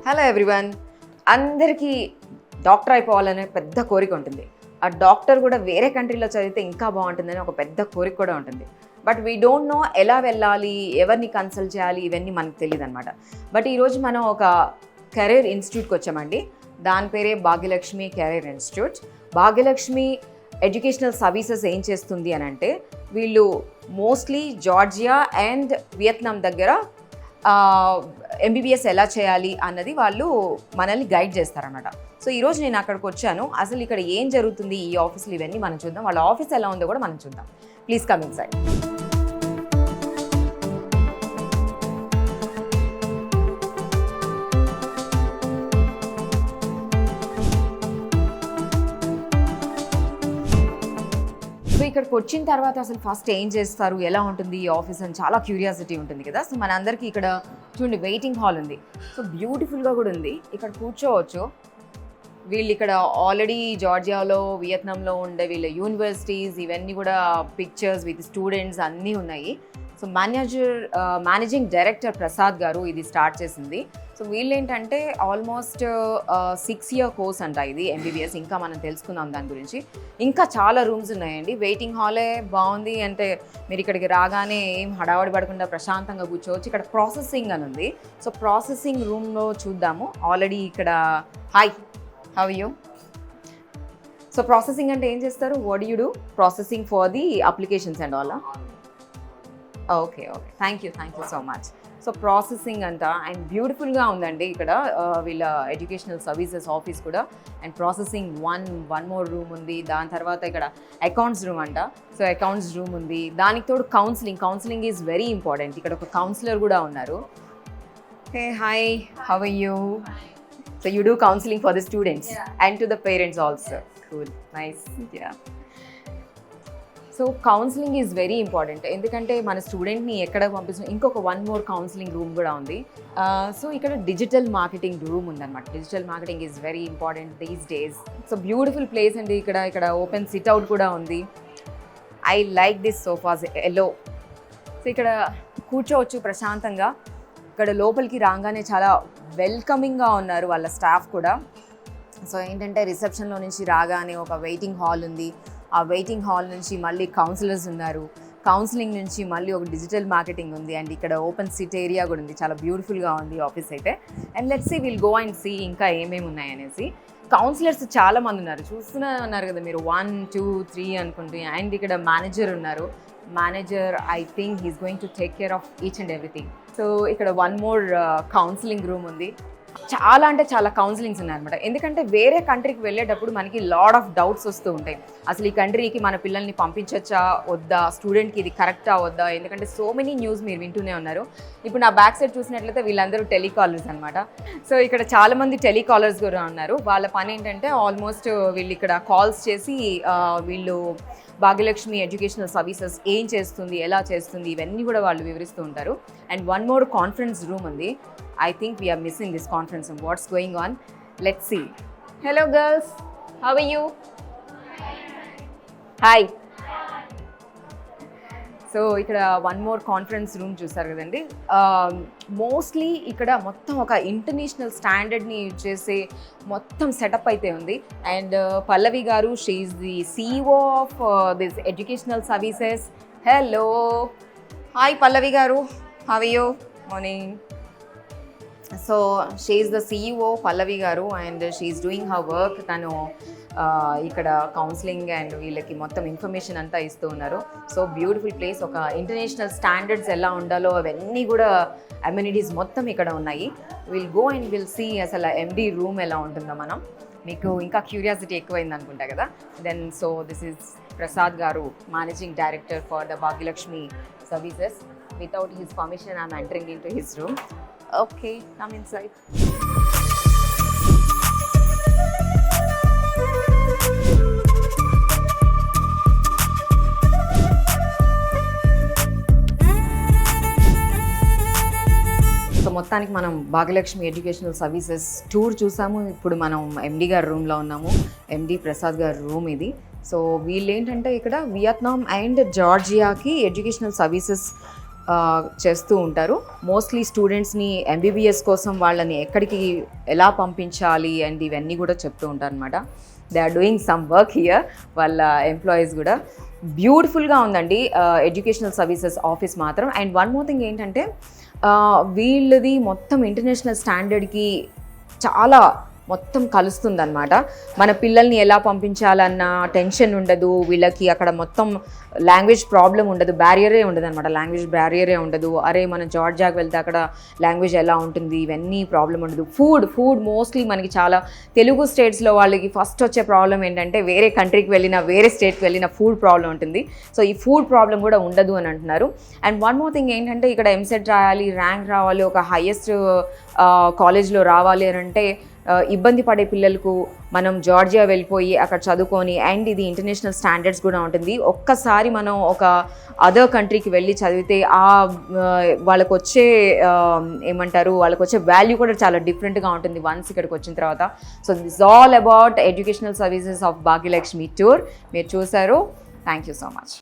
Hello everyone. అందరికీ doctor అయిపోవాలనే పెద్ద కోరిక ఉంటుంది. ఆ డాక్టర్ కూడా వేరే కంట్రీలో చదివితే ఇంకా బాగుంటుందని ఒక పెద్ద కోరిక కూడా ఉంటుంది. బట్ వీ డోంట్ నో ఎలా వెళ్ళాలి, ఎవరిని కన్సల్ట్ చేయాలి, ఇవన్నీ మనకు తెలియదు అనమాట. బట్ ఈరోజు మనం ఒక కెరీర్ ఇన్స్టిట్యూట్కి వచ్చామండి. దాని పేరే Bhagyalakshmi career institute. Bhagyalakshmi educational services ఏం చేస్తుంది అని అంటే, వీళ్ళు మోస్ట్లీ జార్జియా అండ్ వియత్నాం దగ్గర ఎంబీబీఎస్ ఎలా చేయాలి అన్నది వాళ్ళు మనల్ని గైడ్ చేస్తారన్నమాట. సో ఈరోజు నేను అక్కడికి వచ్చాను. అసలు ఇక్కడ ఏం జరుగుతుంది ఈ ఆఫీస్లో ఇవన్నీ మనం చూద్దాం. వాళ్ళ ఆఫీస్ ఎలా ఉందో కూడా మనం చూద్దాం. Please come inside. సో ఇక్కడికి వచ్చిన తర్వాత అసలు ఫస్ట్ ఏం చేస్తారు, ఎలా ఉంటుంది ఈ ఆఫీస్ అని చాలా క్యూరియాసిటీ ఉంటుంది కదా. సో మన అందరికీ ఇక్కడ చూడండి వెయిటింగ్ హాల్ ఉంది. సో బ్యూటిఫుల్గా కూడా ఉంది. ఇక్కడ కూర్చోవచ్చు. వీళ్ళు ఇక్కడ ఆల్రెడీ జార్జియాలో, వియత్నాంలో ఉండే వీళ్ళ యూనివర్సిటీస్ ఇవన్నీ కూడా పిక్చర్స్ విత్ స్టూడెంట్స్ అన్నీ ఉన్నాయి. సో మేనేజింగ్ డైరెక్టర్ ప్రసాద్ గారు ఇది స్టార్ట్ చేసింది. సో వీళ్ళు ఏంటంటే ఆల్మోస్ట్ 6 year కోర్స్ అంట ఇది ఎంబీబీఎస్. ఇంకా మనం తెలుసుకుందాం దాని గురించి. ఇంకా చాలా రూమ్స్ ఉన్నాయండి. వెయిటింగ్ హాలే బాగుంది అంటే మీరు ఇక్కడికి రాగానే ఏం హడావడి పడకుండా ప్రశాంతంగా కూర్చోవచ్చు. ఇక్కడ ప్రాసెసింగ్ అని ఉంది. సో ప్రాసెసింగ్ రూమ్లో చూద్దాము. ఆల్రెడీ ఇక్కడ hi, how you? So processing అంటే ఏం చేస్తారు? What you do? Processing for the applications and all. Okay okay, thank you so much. So processing అంట అండ్ బ్యూటిఫుల్గా ఉందండి ఇక్కడ వీళ్ళ ఎడ్యుకేషనల్ సర్వీసెస్ ఆఫీస్ కూడా. And processing one more room ఉంది. దాని తర్వాత ఇక్కడ అకౌంట్స్ రూమ్ అంట. సో అకౌంట్స్ రూమ్ ఉంది. దానికి తోడు కౌన్సిలింగ్ ఈజ్ వెరీ ఇంపార్టెంట్. ఇక్కడ ఒక కౌన్సిలర్ కూడా ఉన్నారు. Hey hi, how are you? So you do counselling for the students and to the parents also. Cool, nice. Ya, so counselling is very important. ఎందుకంటే మన స్టూడెంట్ని ఎక్కడ పంపిస్తున్నాం. ఇంకొక 1 more కౌన్సిలింగ్ రూమ్ కూడా ఉంది. సో ఇక్కడ డిజిటల్ మార్కెటింగ్ రూమ్ ఉందన్నమాట. Digital marketing is very important these days. So beautiful place అండి. ఇక్కడ ఓపెన్ సిట్అవుట్ కూడా ఉంది. I like this sofas yellow. So ఇక్కడ కూర్చోవచ్చు ప్రశాంతంగా. ఇక్కడ లోపలికి రాగానే చాలా వెల్కమింగ్గా ఉన్నారు వాళ్ళ స్టాఫ్ కూడా. సో ఏంటంటే రిసెప్షన్లో నుంచి రాగానే ఒక వెయిటింగ్ హాల్ ఉంది. ఆ వెయిటింగ్ హాల్ నుంచి మళ్ళీ కౌన్సిలర్స్ ఉన్నారు. కౌన్సిలింగ్ నుంచి మళ్ళీ ఒక డిజిటల్ మార్కెటింగ్ ఉంది. అండ్ ఇక్కడ ఓపెన్ సిట్ ఏరియా కూడా ఉంది. చాలా బ్యూటిఫుల్గా ఉంది ఆఫీస్ అయితే. And let's see, will go and see ఇంకా ఏమేమి ఉన్నాయనేసి. కౌన్సిలర్స్ చాలా మంది ఉన్నారు. చూస్తూనే ఉన్నారు కదా మీరు, 1 2 3 అనుకుంటే. అండ్ ఇక్కడ మేనేజర్ ఉన్నారు. Manager I think he's going to take care of each and everything. So ఇక్కడ 1 more కౌన్సిలింగ్ రూమ్ ఉంది. చాలా అంటే చాలా కౌన్సిలింగ్స్ ఉన్నాయన్నమాట. ఎందుకంటే వేరే కంట్రీకి వెళ్ళేటప్పుడు మనకి లాడ్ ఆఫ్ డౌట్స్ వస్తూ ఉంటాయి. అసలు ఈ కంట్రీకి మన పిల్లల్ని పంపించచ్చా వద్దా, స్టూడెంట్కి ఇది కరెక్టా వద్దా. ఎందుకంటే సో మెనీ న్యూస్ మీరు వింటూనే ఉన్నారు. ఇప్పుడు నా బ్యాక్ సైడ్ చూసినట్లయితే వీళ్ళందరూ టెలికాలర్స్ అనమాట. సో ఇక్కడ చాలామంది టెలికాలర్స్ కూడా ఉన్నారు. వాళ్ళ పని ఏంటంటే ఆల్మోస్ట్ వీళ్ళు ఇక్కడ కాల్స్ చేసి వీళ్ళు భాగ్యలక్ష్మి ఎడ్యుకేషనల్ సర్వీసెస్ ఏం చేస్తుంది, ఎలా చేస్తుంది, ఇవన్నీ కూడా వాళ్ళు వివరిస్తూ ఉంటారు. అండ్ 1 more కాన్ఫరెన్స్ రూమ్ ఉంది. I think we are missing this conference and what's going on. Let's see. Hello girls, how are you? Hi. So ఇక్కడ 1 more కాన్ఫరెన్స్ రూమ్ చూస్తారు కదండి. మోస్ట్లీ ఇక్కడ మొత్తం ఒక ఇంటర్నేషనల్ స్టాండర్డ్ని యూజ్ చేసే మొత్తం సెటప్ అయితే ఉంది. And Pallavi garu, she is the CEO of this educational services. Hello, hi Pallavi garu, how are you? Morning. So she is the CEO Pallavi garu and she is doing her work. తను ఇక్కడ కౌన్సిలింగ్ అండ్ వీళ్ళకి మొత్తం information అంతా ఇస్తూ ఉన్నారు. So beautiful place. ఒక international standards ఎలా ఉండాలో అవన్నీ కూడా అమ్యూనిటీస్ మొత్తం ఇక్కడ ఉన్నాయి. Will go and will see అసలు MD రూమ్ ఎలా ఉంటుందో. మనం మీకు ఇంకా క్యూరియాసిటీ ఎక్కువైంది అనుకుంటా కదా. Then so this is Prasad garu, managing director for the Bhagyalakshmi services. Without his permission I'm entering in to his room. Okay, come inside. So మొత్తానికి మనం భాగ్యలక్ష్మి ఎడ్యుకేషనల్ సర్వీసెస్ టూర్ చూసాము. ఇప్పుడు మనం MD గారి రూమ్లో ఉన్నాము. MD ప్రసాద్ గారి రూమ్ ఇది. సో వీళ్ళు ఏంటంటే ఇక్కడ వియత్నాం అండ్ జార్జియాకి ఎడ్యుకేషనల్ సర్వీసెస్ చేస్తూ ఉంటారు. మోస్ట్లీ స్టూడెంట్స్ని ఎంబీబీఎస్ కోసం వాళ్ళని ఎక్కడికి ఎలా పంపించాలి అండ్ ఇవన్నీ కూడా చెప్తూ ఉంటారు అనమాట. They are doing some work here, వాళ్ళ ఎంప్లాయీస్ కూడా. బ్యూటిఫుల్గా ఉందండి ఎడ్యుకేషనల్ సర్వీసెస్ ఆఫీస్ మాత్రం. అండ్ వన్ మోర్ థింగ్ ఏంటంటే వీళ్ళది మొత్తం ఇంటర్నేషనల్ స్టాండర్డ్కి చాలా మొత్తం కలుస్తుందన్నమాట. మన పిల్లల్ని ఎలా పంపించాలన్న టెన్షన్ ఉండదు వీళ్ళకి. అక్కడ మొత్తం లాంగ్వేజ్ ప్రాబ్లం ఉండదు, బ్యారియరే ఉండదు అనమాట. లాంగ్వేజ్ బ్యారియరే ఉండదు. అరే మనం జార్జియాకి వెళ్తే అక్కడ లాంగ్వేజ్ ఎలా ఉంటుంది, ఇవన్నీ ప్రాబ్లం ఉండదు. ఫుడ్ మోస్ట్లీ మనకి చాలా తెలుగు స్టేట్స్లో వాళ్ళకి ఫస్ట్ వచ్చే ప్రాబ్లం ఏంటంటే వేరే కంట్రీకి వెళ్ళినా వేరే స్టేట్కి వెళ్ళినా ఫుడ్ ప్రాబ్లం ఉంటుంది. సో ఈ ఫుడ్ ప్రాబ్లం కూడా ఉండదు అని అంటున్నారు. అండ్ వన్ మోర్ థింగ్ ఏంటంటే ఇక్కడ ఎంసెట్ రాయాలి, ర్యాంక్ రావాలి, ఒక హైయెస్ట్ కాలేజ్లో రావాలి అని అంటే ఇబ్బంది పడే పిల్లలకు మనం జార్జియా వెళ్ళిపోయి అక్కడ చదువుకొని, అండ్ ఇది ఇంటర్నేషనల్ స్టాండర్డ్స్ కూడా ఉంటుంది. ఒక్కసారి మనం ఒక అదర్ కంట్రీకి వెళ్ళి చదివితే వాళ్ళకు వచ్చే వాళ్ళకు వచ్చే వాల్యూ కూడా చాలా డిఫరెంట్గా ఉంటుంది వన్స్ ఇక్కడికి వచ్చిన తర్వాత. So this all about educational services of Bhagyalakshmi tour. మీరు చూసారు. Thank you so much.